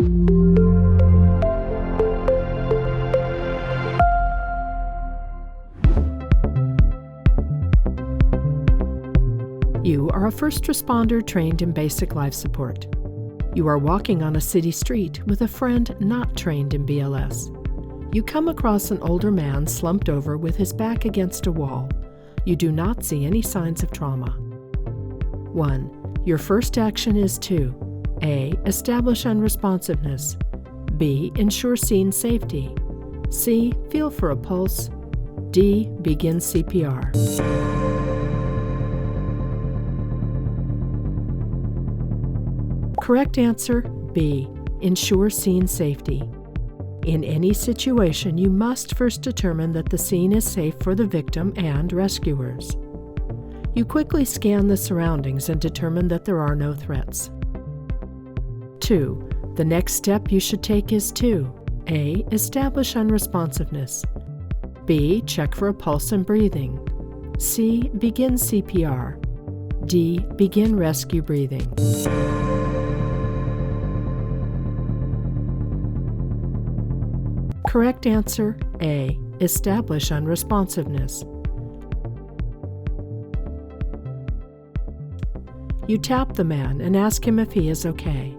You are a first responder trained in basic life support. You are walking on a city street with a friend not trained in BLS. You come across an older man slumped over with his back against a wall. You do not see any signs of trauma. 1. Your first action is to A. Establish unresponsiveness. B. Ensure scene safety. C. Feel for a pulse. D. Begin CPR. Correct answer, B. Ensure scene safety. In any situation, you must first determine that the scene is safe for the victim and rescuers. You quickly scan the surroundings and determine that there are no threats. 2. The next step you should take is to A. Establish unresponsiveness. B. Check for a pulse and breathing. C. Begin CPR. D. Begin rescue breathing. Correct answer, A. Establish unresponsiveness. You tap the man and ask him if he is okay.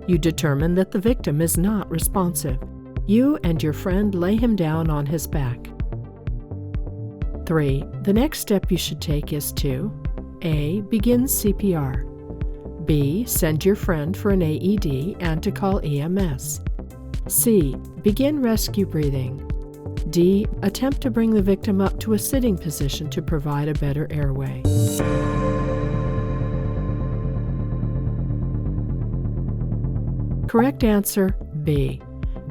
You determine that the victim is not responsive. You and your friend lay him down on his back. 3. The next step you should take is to A. Begin CPR. B. Send your friend for an AED and to call EMS. C. Begin rescue breathing. D. Attempt to bring the victim up to a sitting position to provide a better airway. Correct answer, B.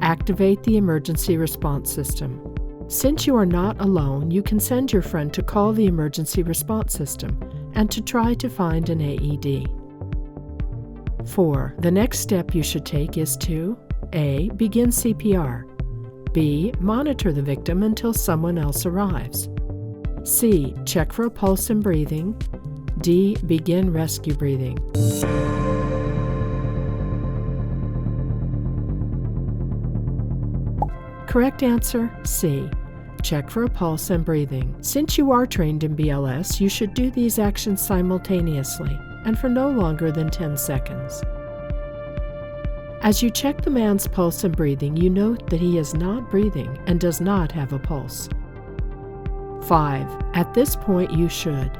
Activate the emergency response system. Since you are not alone, you can send your friend to call the emergency response system and to try to find an AED. 4. The next step you should take is to A. Begin CPR. B. Monitor the victim until someone else arrives. C. Check for a pulse and breathing. D. Begin rescue breathing. Correct answer, C. Check for a pulse and breathing. Since you are trained in BLS, you should do these actions simultaneously and for no longer than 10 seconds. As you check the man's pulse and breathing, you note that he is not breathing and does not have a pulse. 5. At this point, you should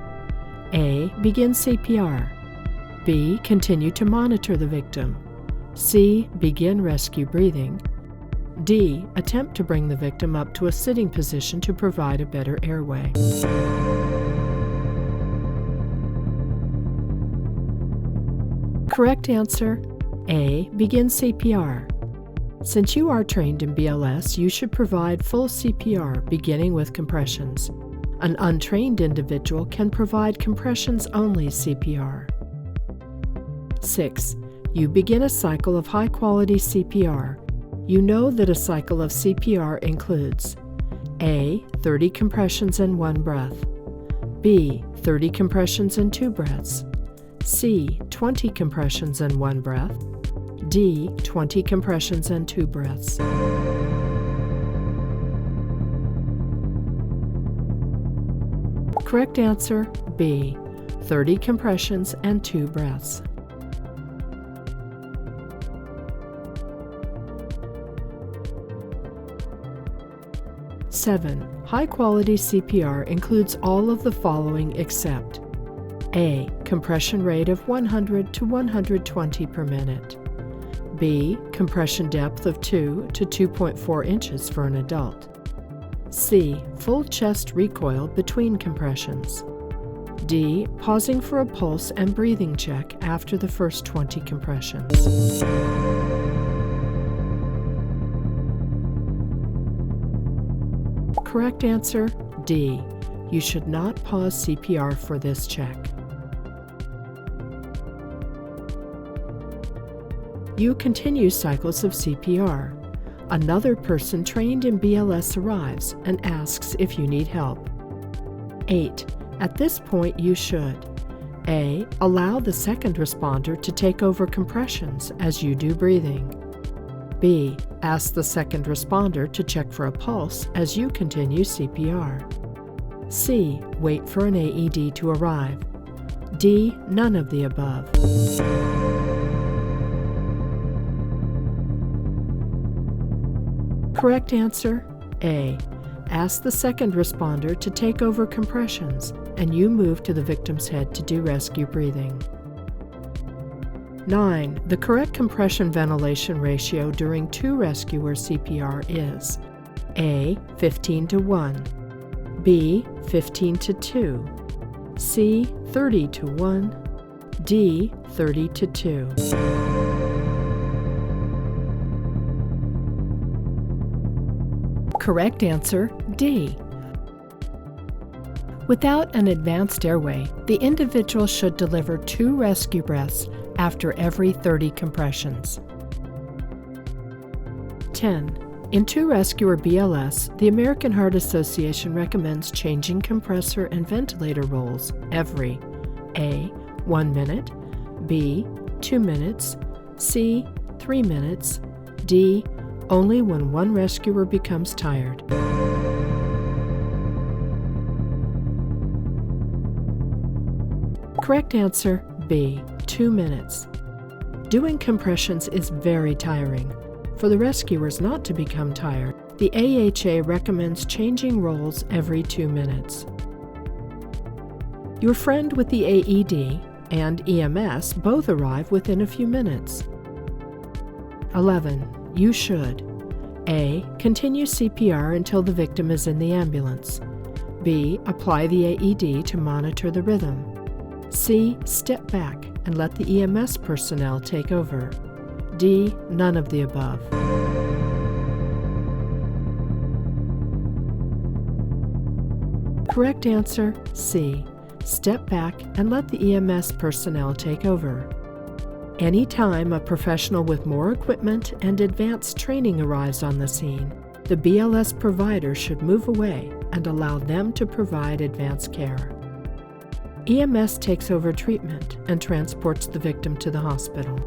A. Begin CPR. B. Continue to monitor the victim. C. Begin rescue breathing. D. Attempt to bring the victim up to a sitting position to provide a better airway. Correct answer, A. Begin CPR. Since you are trained in BLS, you should provide full CPR beginning with compressions. An untrained individual can provide compressions-only CPR. 6. You begin a cycle of high-quality CPR. You know that a cycle of CPR includes A. 30 compressions and 1 breath. B. 30 compressions and 2 breaths. C. 20 compressions and 1 breath. D. 20 compressions and 2 breaths. Correct answer, B. 30 compressions and 2 breaths. 7. High-quality CPR includes all of the following except A. Compression rate of 100 to 120 per minute. B. Compression depth of 2 to 2.4 inches for an adult. C. Full chest recoil between compressions. D. Pausing for a pulse and breathing check after the first 20 compressions. Correct answer, D. You should not pause CPR for this check. You continue cycles of CPR. Another person trained in BLS arrives and asks if you need help. 8. At this point, you should A. Allow the second responder to take over compressions as you do breathing. B. Ask the second responder to check for a pulse as you continue CPR. C. Wait for an AED to arrive. D. None of the above. Correct answer: A. Ask the second responder to take over compressions, and you move to the victim's head to do rescue breathing. 9. The correct compression ventilation ratio during two rescuer CPR is A. 15 to 1, B. 15 to 2, C. 30 to 1, D. 30 to 2. Correct answer: D. Without an advanced airway, the individual should deliver 2 rescue breaths after every 30 compressions. 10. In two rescuer BLS, the American Heart Association recommends changing compressor and ventilator rolls every A. 1 minute, B. 2 minutes, C. 3 minutes, D. Only when one rescuer becomes tired. Correct answer: B. 2 minutes. Doing compressions is very tiring. For the rescuers not to become tired, the AHA recommends changing rolls every 2 minutes. Your friend with the AED and EMS both arrive within a few minutes. 11. You should A. Continue CPR until the victim is in the ambulance. B. Apply the AED to monitor the rhythm. C. Step back and let the EMS personnel take over. D. None of the above. Correct answer: C. Step back and let the EMS personnel take over. Anytime a professional with more equipment and advanced training arrives on the scene, the BLS provider should move away and allow them to provide advanced care. EMS takes over treatment and transports the victim to the hospital.